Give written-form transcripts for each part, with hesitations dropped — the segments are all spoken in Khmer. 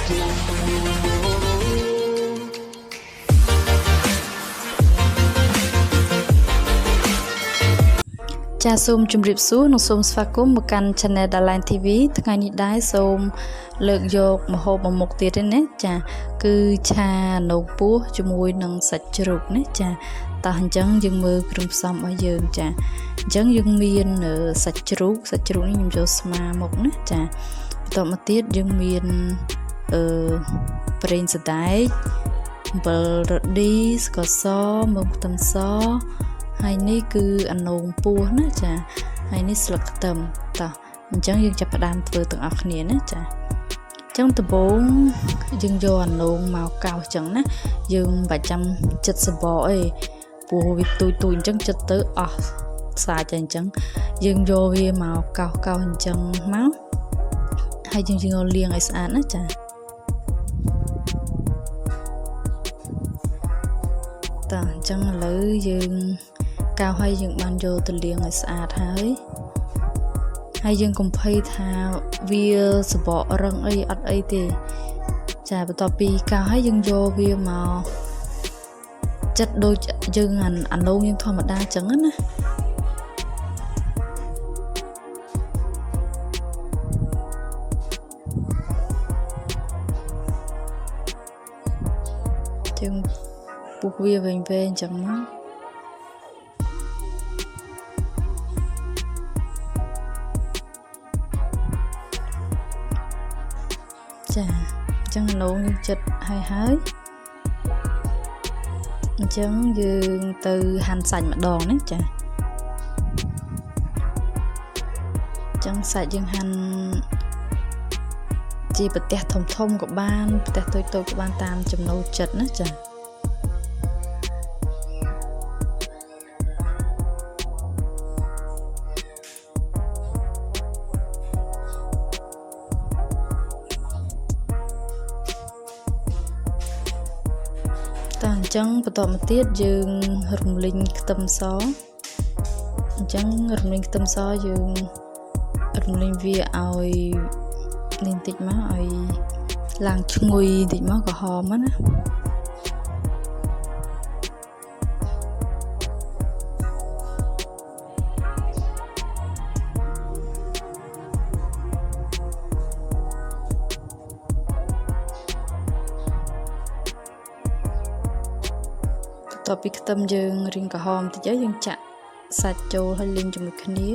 ចាសូមជម្រាបសួរនិងសូមស្វាគមន៍មកកាន់ Channel Dalan TV ថ្ងៃនេះដែរសូមលើកយកម្ហូបមួយមុខទៀតទេណាចាគឺឆានងពោះជាមួយនឹងសាច់ជ្រូកណាចាតោះអញ្ចឹងយើងមើលគ្រឿងផ្សំរបស់យើងចាអញ្ចឹងយើងមានសាច់ជ្រូកនេះខ្ញុំយកស្មាមកណាចាបន្តមកទៀតយើងមានប្រេងសណ្ដែកអំបិលរ៉ឌីស្ករសមើមខ្ទឹមសហើយនេះគឺអានងពោះណាចាហើយនេះស្លឹកខ្ទឹមតោះអញ្ចឹងយើងចាប់ផ្ដើមធ្វើទាំងអស់គ្នាណាចាអញ្ចឹងដំបូងយើងយកអានងមកកោសអញ្ចឹងណាយើងមិនបាច់ចាំចិត្តសបកអីព្រោះវាទូចអញ្ចឹងចិត្តទៅអស់សាច់អញ្ចឹងយើងយកវាមកកោសអញ្ចឹងមកហើយយើងយកលាងឲ្យស្អាតណាចាតោះអញ្ចឹងឥឡូវយើងកោសហើយយើងបានយកទៅលាងឲ្យស្អាតហើយយើងកុំភ័យថាវាសបករឹងអីអត់អីទេចាបន្ទាប់ពីកោសហើយយើងយកវាមកចិត្តដូចយើងអានងយើងធម្មតាអញ្ចឹងណាយើងពុះវាវែងអញ្ចឹងមកចាអញ្ចឹងអានងយើងចិត្តហើយអញ្ចឹងយើងទៅហាន់សាច់ម្ដងណាចាអញ្ចឹងសាច់យើងហាន់ជាប្រទះធំក៏បានប្រទះតូចក៏បានតាមចំណូលចិត្តណាចាអញ្ចឹងបន្តមកទៀតយើងរំលីងខ្ទឹមសអញ្ចឹងរំលីងខ្ទឹមសយើងរំលីងវាឲ្យនេះបន្តិចមកឲ្យឡើងឈ្ងុយបន្តិចមកក្រហមណាតទៅពីខ្ទឹមយើងរៀងក្រហមតិចយើងចាក់សាច់ចូលហើយលីងជាមួយគ្នា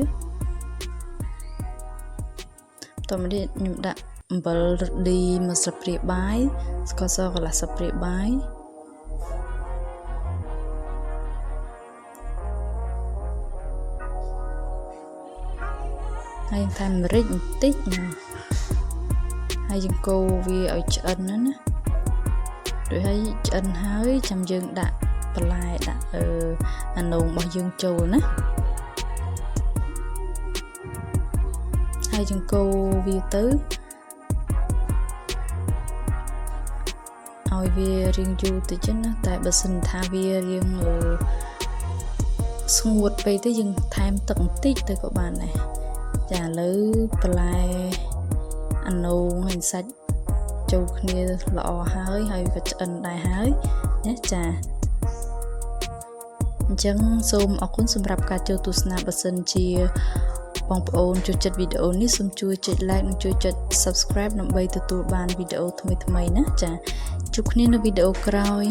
តមកនេះខ្ញុំដាក់អំបិលរ៉ឌីមួយស្លាបព្រាបាយស្ករសកន្លះស្លាបព្រាបាយហើយថែមម្រេចបន្តិចណាហើយយើងកូរវាឲ្យឆ្អិនណាដូចហើយឆ្អិនហើយចាំយើងដាក់បន្លែដាក់អានងរបស់យើងចូលណាហើយយើងកូរវាទៅឲ្យវារៀងយូរតិចណាតែបើសិនថាវារៀងស្ងួតពេកទៅយើងថែមទឹកបន្តិចទៅក៏បានដែរចាឥឡូវបន្លែអានងហើយសាច់ចូលគ្នាល្អហើយក៏ឆ្អិនដែរហើយណាចាអញ្ចឹងសូមអរគុណសម្រាប់ការចូលទស្សនាបើសិនជាបងប្អូនចូលចិត្តវីដេអូនេះសូមជួយចុច like និងជួយចុច subscribe ដើម្បីទទួលបានវីដេអូថ្មីៗណាចាជួបគ្នានៅវីដេអូក្រោយ